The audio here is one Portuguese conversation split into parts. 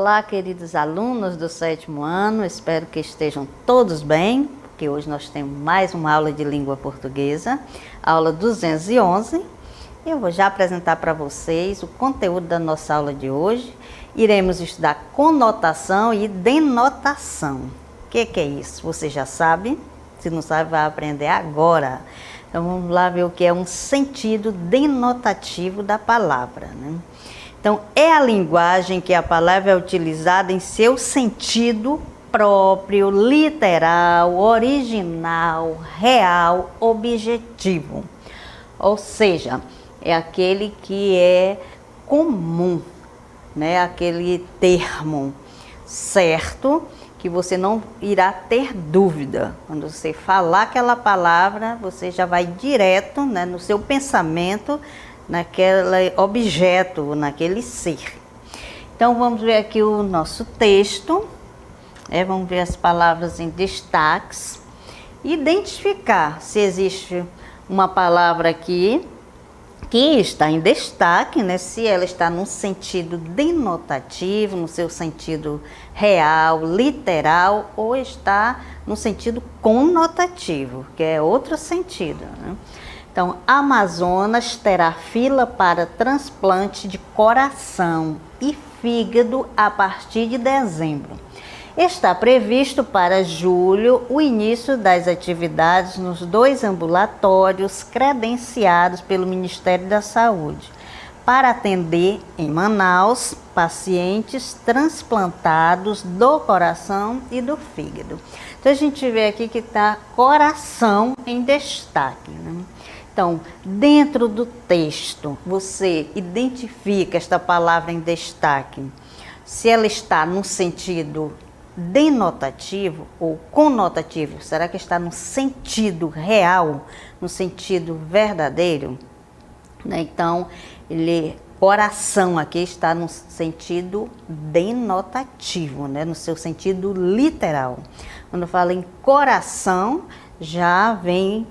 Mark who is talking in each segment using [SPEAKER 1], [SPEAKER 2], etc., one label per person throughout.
[SPEAKER 1] Olá, queridos alunos do 7º ano, espero que estejam todos bem, porque hoje nós temos mais uma aula de língua portuguesa, aula 211. Eu vou já apresentar para vocês o conteúdo da nossa aula de hoje. Iremos estudar conotação e denotação. O que é isso? Você já sabe? Se não sabe, vai aprender agora. Então vamos lá ver o que é um sentido denotativo da palavra, né? Então, é a linguagem que a palavra é utilizada em seu sentido próprio, literal, original, real, objetivo. Ou seja, é aquele que é comum, né? Aquele termo certo, que você não irá ter dúvida. Quando você falar aquela palavra, você já vai direto, né, no seu pensamento, naquele objeto, naquele ser. Então vamos ver aqui o nosso texto, vamos ver as palavras em destaques, identificar se existe uma palavra aqui que está em destaque, né, se ela está no sentido denotativo, no seu sentido real, literal, ou está no sentido conotativo, que é outro sentido, né? Então, Amazonas terá fila para transplante de coração e fígado a partir de dezembro. Está previsto para julho o início das atividades nos 2 ambulatórios credenciados pelo Ministério da Saúde, para atender em Manaus pacientes transplantados do coração e do fígado. Então, a gente vê aqui que está coração em destaque, né? Então, dentro do texto, você identifica esta palavra em destaque, se ela está no sentido denotativo ou conotativo. Será que está no sentido real, no sentido verdadeiro? Então, coração aqui está no sentido denotativo, né? No seu sentido literal. Quando fala em coração, já vem,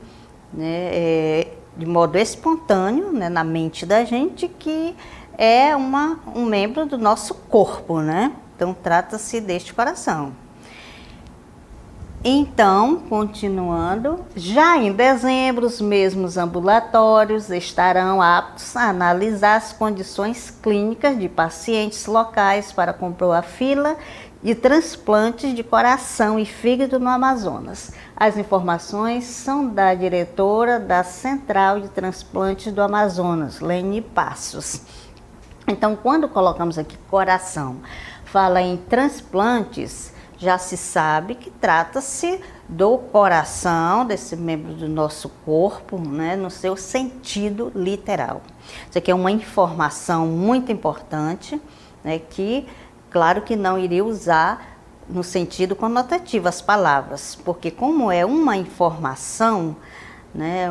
[SPEAKER 1] né, de modo espontâneo, né, na mente da gente, que é um membro do nosso corpo, né? Então, trata-se deste coração. Então, continuando, já em dezembro, os mesmos ambulatórios estarão aptos a analisar as condições clínicas de pacientes locais para compor a fila de transplantes de coração e fígado no Amazonas. As informações são da diretora da Central de Transplantes do Amazonas, Lene Passos. Então, quando colocamos aqui coração, fala em transplantes, já se sabe que trata-se do coração, desse membro do nosso corpo, né, no seu sentido literal. Isso aqui é uma informação muito importante, né, que, claro que não iria usar no sentido conotativo as palavras, porque como é uma informação, né,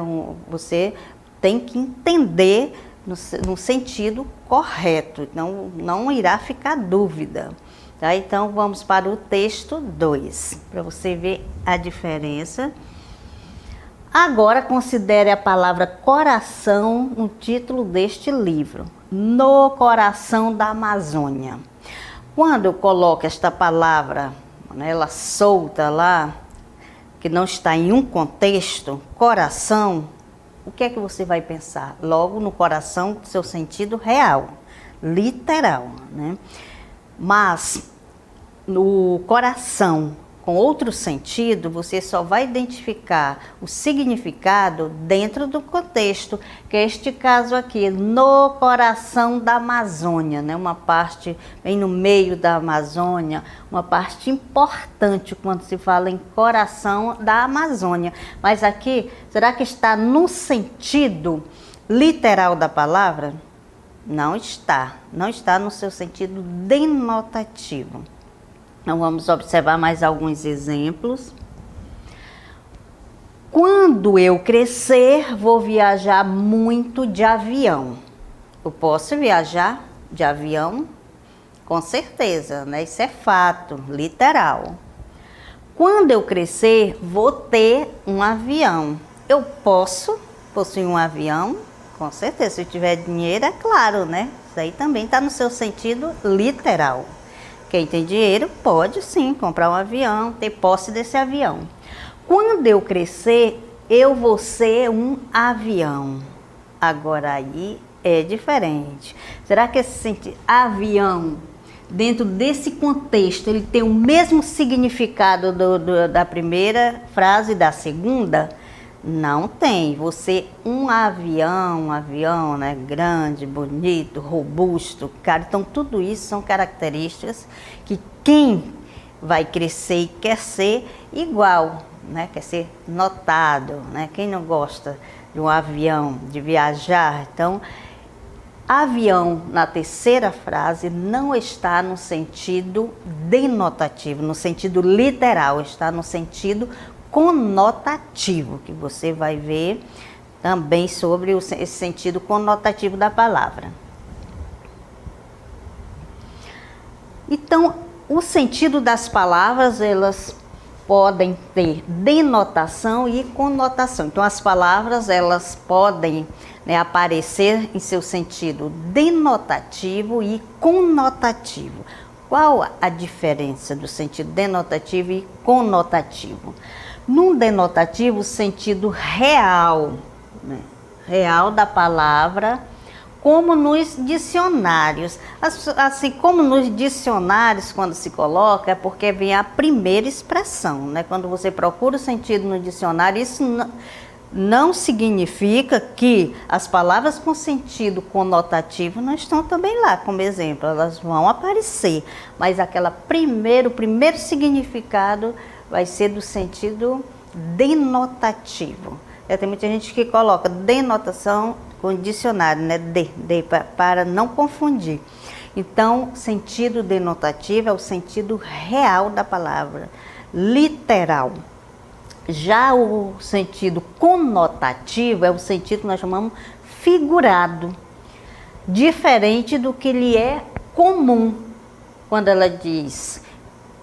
[SPEAKER 1] você tem que entender no sentido correto, não irá ficar dúvida. Tá? Então, vamos para o texto 2, para você ver a diferença. Agora, considere a palavra coração no título deste livro, No Coração da Amazônia. Quando eu coloco esta palavra, né, ela solta lá, que não está em um contexto, coração, o que é que você vai pensar? Logo no coração do seu sentido real, literal, né? Mas no coração com outro sentido, você só vai identificar o significado dentro do contexto, que é este caso aqui, no coração da Amazônia, né? Uma parte bem no meio da Amazônia, uma parte importante quando se fala em coração da Amazônia. Mas aqui, será que está no sentido literal da palavra? Não está no seu sentido denotativo. Então, vamos observar mais alguns exemplos. Quando eu crescer, vou viajar muito de avião. Eu posso viajar de avião? Com certeza, né? Isso é fato, literal. Quando eu crescer, vou ter um avião. Eu posso possuir um avião? Com certeza, se eu tiver dinheiro, é claro, né? Isso aí também está no seu sentido literal. Quem tem dinheiro pode sim comprar um avião, ter posse desse avião. Quando eu crescer, eu vou ser um avião. Agora aí é diferente. Será que esse avião, dentro desse contexto, ele tem o mesmo significado da primeira frase e da segunda? Não tem. Você um avião, né, grande, bonito, robusto, cara. Então tudo isso são características que quem vai crescer e quer ser igual, né, quer ser notado, né? Quem não gosta de um avião, de viajar? Então, avião, na terceira frase, não está no sentido denotativo, no sentido literal, está no sentido conotativo, que você vai ver também sobre esse sentido conotativo da palavra. Então, o sentido das palavras, elas podem ter denotação e conotação. Então, as palavras, elas podem, né, aparecer em seu sentido denotativo e conotativo. Qual a diferença do sentido denotativo e conotativo? No denotativo, o sentido real, né, real da palavra, como nos dicionários. Assim como nos dicionários, quando se coloca, é porque vem a primeira expressão, né? Quando você procura o sentido no dicionário, isso não significa que as palavras com sentido conotativo não estão também lá, como exemplo, elas vão aparecer, mas o primeiro significado vai ser do sentido denotativo. Tem muita gente que coloca denotação com dicionário, né? Para não confundir. Então, sentido denotativo é o sentido real da palavra, literal. Já o sentido conotativo é o sentido que nós chamamos figurado, diferente do que lhe é comum. Quando ela diz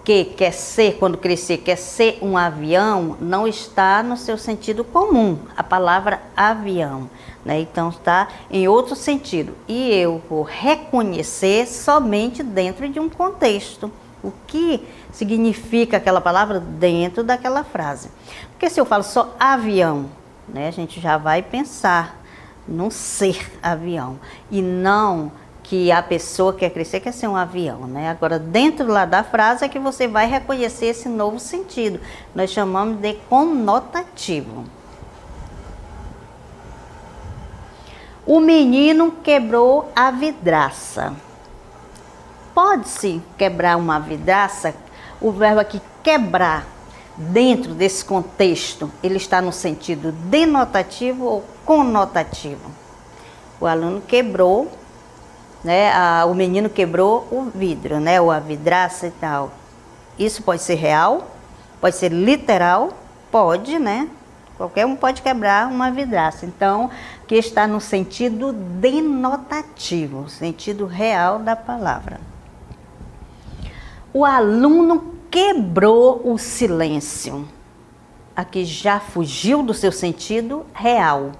[SPEAKER 1] que quer ser, quando crescer, quer ser um avião, não está no seu sentido comum, a palavra avião, né? Então está em outro sentido. E eu vou reconhecer somente dentro de um contexto. O que significa aquela palavra dentro daquela frase. Porque se eu falo só avião, né, a gente já vai pensar num ser avião e não que a pessoa que quer crescer quer ser um avião, né? Agora, dentro lá da frase é que você vai reconhecer esse novo sentido. Nós chamamos de conotativo. O menino quebrou a vidraça. Pode-se quebrar uma vidraça? O verbo aqui quebrar, dentro desse contexto, ele está no sentido denotativo ou conotativo? O aluno quebrou, né? O menino quebrou o vidro, né? Ou a vidraça e tal. Isso pode ser real? Pode ser literal? Pode, né? Qualquer um pode quebrar uma vidraça. Então, que está no sentido denotativo, sentido real da palavra. O aluno quebrou o silêncio. Aqui já fugiu do seu sentido real.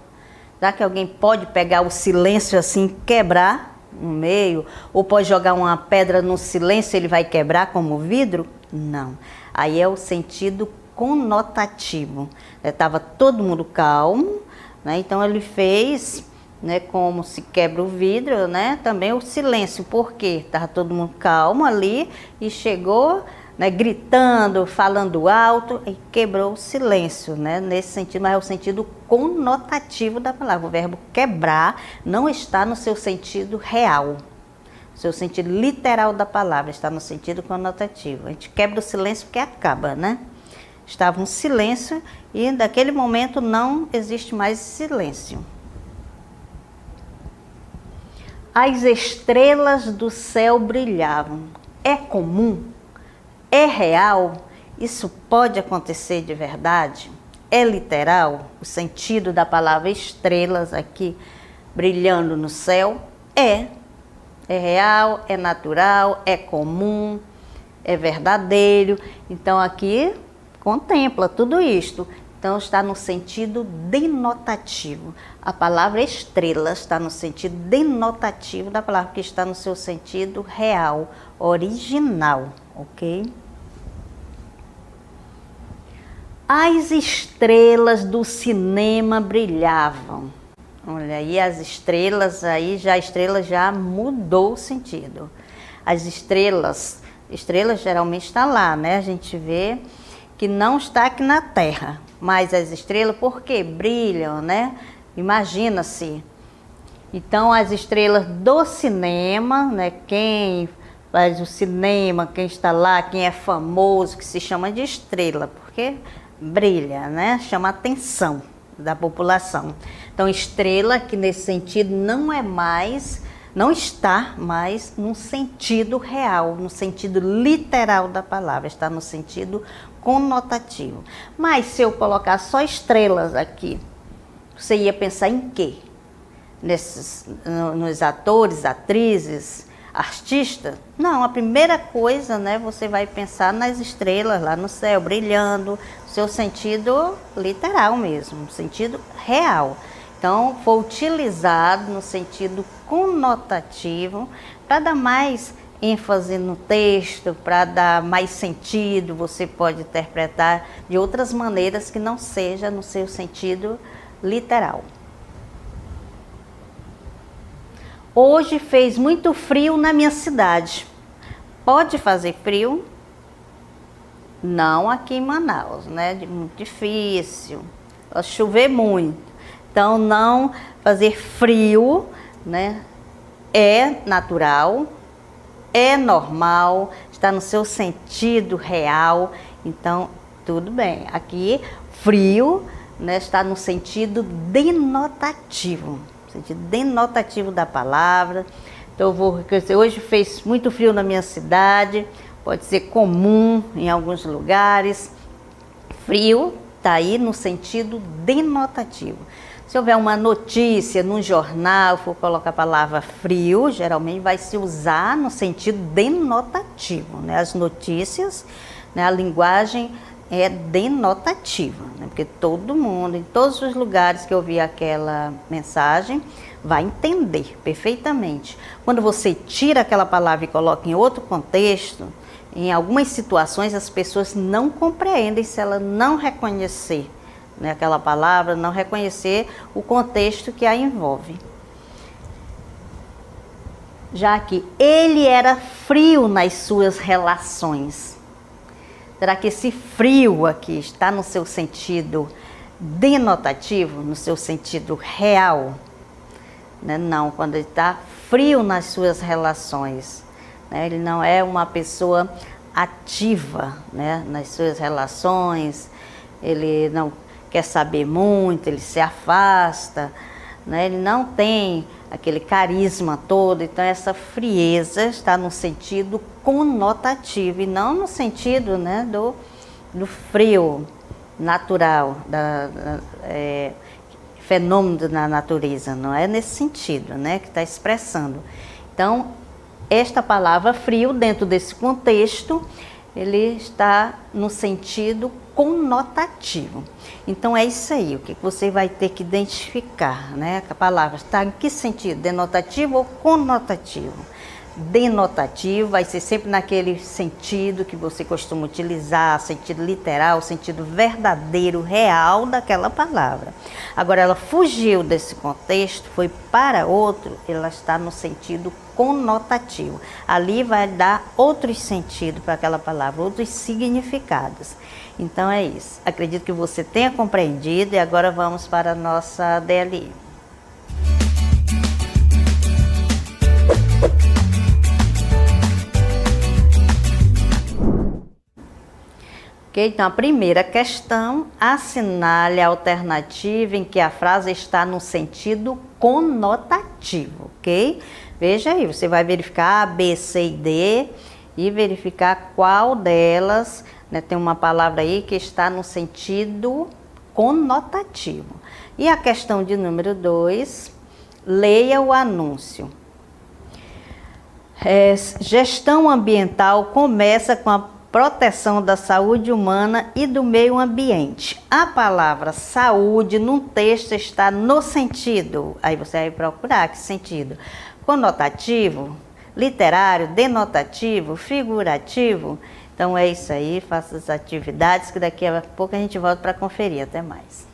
[SPEAKER 1] Será que alguém pode pegar o silêncio assim, quebrar no meio? Ou pode jogar uma pedra no silêncio e ele vai quebrar como vidro? Não. Aí é o sentido conotativo. Estava todo mundo calmo, né? Então ele fez, né, como se quebra o vidro, né? Também o silêncio, porque estava todo mundo calmo ali e chegou, né, gritando, falando alto e quebrou o silêncio, né? Nesse sentido, mas é o sentido conotativo da palavra. O verbo quebrar não está no seu sentido real. O seu sentido literal da palavra está no sentido conotativo. A gente quebra o silêncio porque acaba, né? Estava um silêncio e daquele momento não existe mais silêncio. As estrelas do céu brilhavam. É comum? É real? Isso pode acontecer de verdade? É literal? O sentido da palavra estrelas aqui brilhando no céu? É real, é natural, é comum, é verdadeiro. Então aqui contempla tudo isto. Então está no sentido denotativo. A palavra estrela está no sentido denotativo da palavra, que está no seu sentido real, original, ok? As estrelas do cinema brilhavam. Olha aí, as estrelas aí, a estrela já mudou o sentido. As estrelas geralmente está lá, né? A gente vê que não está aqui na Terra, mas as estrelas, por quê? Brilham, né? Imagina-se. Então, as estrelas do cinema, né? Quem faz o cinema, quem está lá, quem é famoso, que se chama de estrela, porque brilha, né? Chama a atenção da população. Então, estrela, que nesse sentido não está mais no sentido real, no sentido literal da palavra, está no sentido conotativo. Mas se eu colocar só estrelas aqui, você ia pensar em quê? Nos atores, atrizes, artistas? Não, a primeira coisa, né, você vai pensar nas estrelas lá no céu, brilhando, seu sentido literal mesmo, sentido real. Então, foi utilizado no sentido conotativo para dar mais ênfase no texto, para dar mais sentido. Você pode interpretar de outras maneiras que não seja no seu sentido literal. Hoje fez muito frio na minha cidade. Pode fazer frio? Não aqui em Manaus, né? Muito difícil. Vai chover muito. Então, não fazer frio, né? É natural, é normal, está no seu sentido real. Então, tudo bem. Aqui, frio, né, está no sentido denotativo. Sentido denotativo da palavra. Então, eu vou dizer, hoje fez muito frio na minha cidade. Pode ser comum em alguns lugares. Frio está aí no sentido denotativo. Se houver uma notícia no jornal, for colocar a palavra frio, geralmente vai se usar no sentido denotativo, né? As notícias, né, a linguagem é denotativa, né? Porque todo mundo, em todos os lugares que ouvir aquela mensagem, vai entender perfeitamente. Quando você tira aquela palavra e coloca em outro contexto, em algumas situações as pessoas não compreendem se ela não reconhecer, né, aquela palavra, não reconhecer o contexto que a envolve. Já que ele era frio nas suas relações. Será que esse frio aqui está no seu sentido denotativo, no seu sentido real? Né? Não, quando ele está frio nas suas relações, né? Ele não é uma pessoa ativa, né, nas suas relações, ele não quer saber muito, ele se afasta, né? Ele não tem aquele carisma todo. Então, essa frieza está no sentido conotativo e não no sentido, né, do frio natural, fenômeno da natureza. Não é nesse sentido, né, que está expressando. Então, esta palavra frio, dentro desse contexto, ele está no sentido conotativo. Então, é isso aí, o que você vai ter que identificar, né? A palavra está em que sentido? Denotativo ou conotativo? Denotativo vai ser sempre naquele sentido que você costuma utilizar, sentido literal, sentido verdadeiro, real daquela palavra. Agora, ela fugiu desse contexto, foi para outro, ela está no sentido conotativo. Ali vai dar outros sentidos para aquela palavra, outros significados. Então é isso. Acredito que você tenha compreendido e agora vamos para a nossa DLI. Ok, então a primeira questão, assinale a alternativa em que a frase está no sentido conotativo, ok? Veja aí, você vai verificar A, B, C e D e verificar qual delas, né, tem uma palavra aí que está no sentido conotativo. E a questão de número 2, leia o anúncio. Gestão ambiental começa com a proteção da saúde humana e do meio ambiente. A palavra saúde no texto está no sentido, aí você vai procurar que sentido, conotativo, literário, denotativo, figurativo. Então é isso aí, faça as atividades que daqui a pouco a gente volta para conferir. Até mais.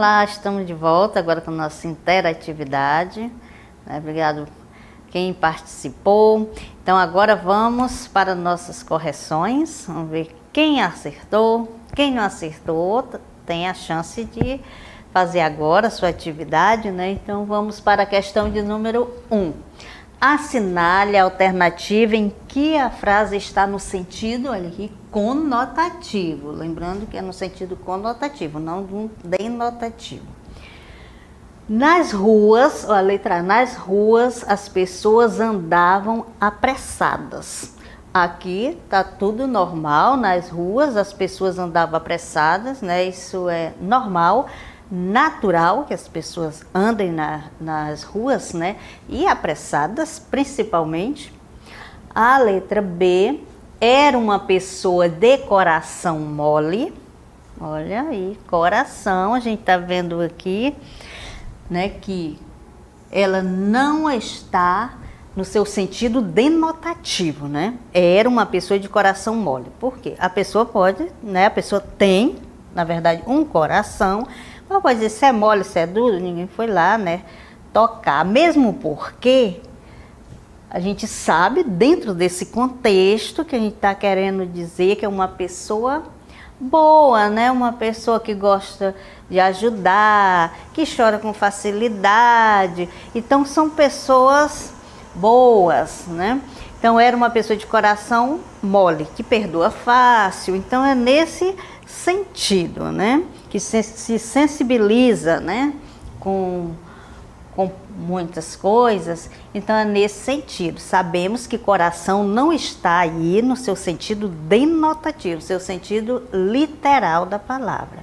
[SPEAKER 1] lá, estamos de volta agora com a nossa interatividade. Obrigado quem participou. Então agora vamos para nossas correções. Vamos ver quem acertou, quem não acertou, tem a chance de fazer agora a sua atividade, né? Então vamos para a questão de número 1. Assinale a alternativa em que a frase está no sentido, olha aqui, conotativo. Lembrando que é no sentido conotativo, não no denotativo. Nas ruas, a letra A, nas ruas as pessoas andavam apressadas. Aqui tá tudo normal, nas ruas as pessoas andavam apressadas, né? Isso é normal, natural que as pessoas andem nas ruas, né? E apressadas, principalmente. A letra B, era uma pessoa de coração mole. Olha aí, coração, a gente tá vendo aqui, né, que ela não está no seu sentido denotativo, né? Era uma pessoa de coração mole. Por quê? A pessoa pode, né? A pessoa tem, na verdade, um coração. Ela pode dizer se é mole, se é duro, ninguém foi lá, né? Tocar. Mesmo porque a gente sabe, dentro desse contexto, que a gente está querendo dizer que é uma pessoa boa, né? Uma pessoa que gosta de ajudar, que chora com facilidade. Então são pessoas boas, né? Então era uma pessoa de coração mole, que perdoa fácil. Então é nesse sentido, né? Que se sensibiliza, né? Com muitas coisas. Então é nesse sentido. Sabemos que coração não está aí no seu sentido denotativo, seu sentido literal da palavra.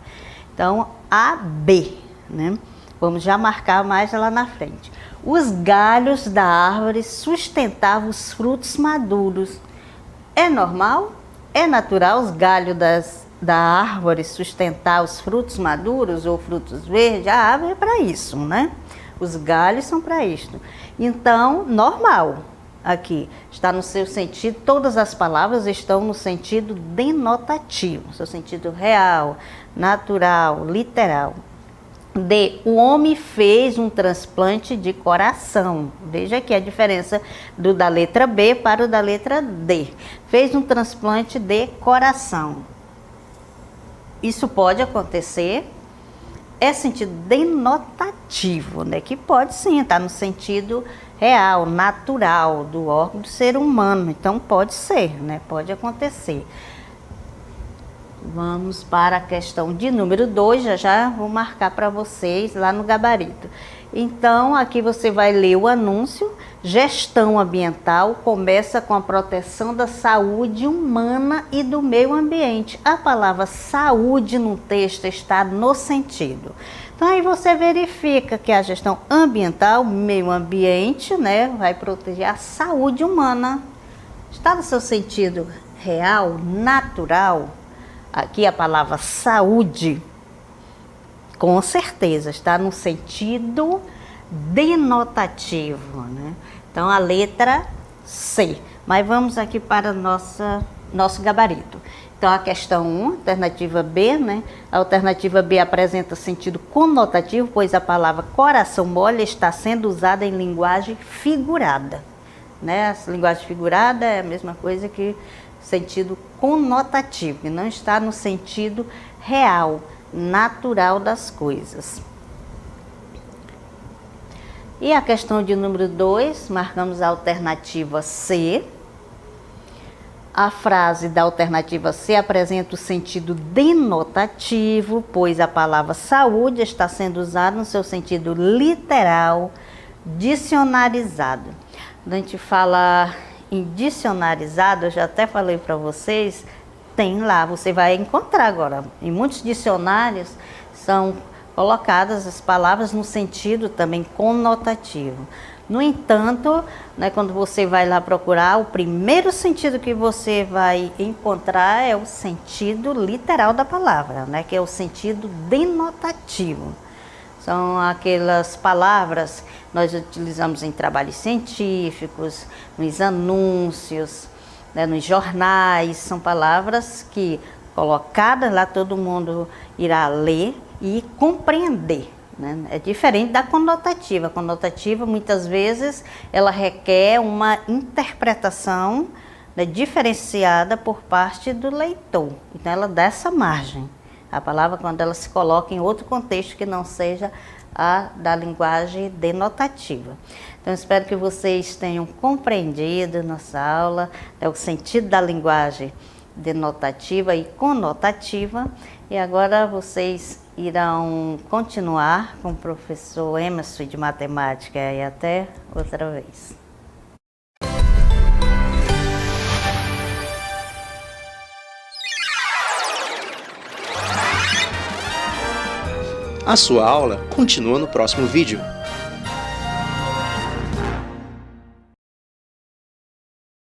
[SPEAKER 1] Então A, B, né? Vamos já marcar mais lá na frente. Os galhos da árvore sustentavam os frutos maduros. É normal? É natural os galhos da árvore sustentar os frutos maduros ou frutos verdes? A árvore é para isso, né? Os galhos são para isto. Então, normal. Aqui está no seu sentido, todas as palavras estão no sentido denotativo, seu sentido real, natural, literal. D, o homem fez um transplante de coração. Veja aqui a diferença da letra B para o da letra D. Fez um transplante de coração. Isso pode acontecer, é sentido denotativo, né? Que pode sim estar no sentido real, natural do órgão do ser humano. Então pode ser, né? Pode acontecer. Vamos para a questão de número 2, já vou marcar para vocês lá no gabarito. Então, aqui você vai ler o anúncio. Gestão ambiental começa com a proteção da saúde humana e do meio ambiente. A palavra saúde no texto está no sentido. Então, aí você verifica que a gestão ambiental, meio ambiente, né, vai proteger a saúde humana. Está no seu sentido real, natural? Aqui a palavra saúde, com certeza, está no sentido denotativo, né? Então, a letra C. Mas vamos aqui para nosso gabarito. Então, a questão 1, alternativa B, né? A alternativa B apresenta sentido conotativo, pois a palavra coração mole está sendo usada em linguagem figurada, né? A linguagem figurada é a mesma coisa que sentido conotativo, e não está no sentido real, natural das coisas. E a questão de número 2, marcamos a alternativa C. A frase da alternativa C apresenta o sentido denotativo, pois a palavra saúde está sendo usada no seu sentido literal, dicionarizado. Quando a gente fala em dicionarizado, eu já até falei para vocês, tem lá, você vai encontrar agora. Em muitos dicionários são colocadas as palavras no sentido também conotativo. No entanto, né, quando você vai lá procurar, o primeiro sentido que você vai encontrar é o sentido literal da palavra, né, que é o sentido denotativo. São aquelas palavras que nós utilizamos em trabalhos científicos, nos anúncios, né, nos jornais. São palavras que, colocadas lá, todo mundo irá ler e compreender. Né? É diferente da conotativa. A conotativa, muitas vezes, ela requer uma interpretação, né, diferenciada por parte do leitor. Então, ela dá essa margem. A palavra, quando ela se coloca em outro contexto que não seja a da linguagem denotativa. Então, espero que vocês tenham compreendido nossa aula, né, o sentido da linguagem denotativa e conotativa. E agora vocês irão continuar com o professor Emerson de matemática e até outra vez.
[SPEAKER 2] A sua aula continua no próximo vídeo.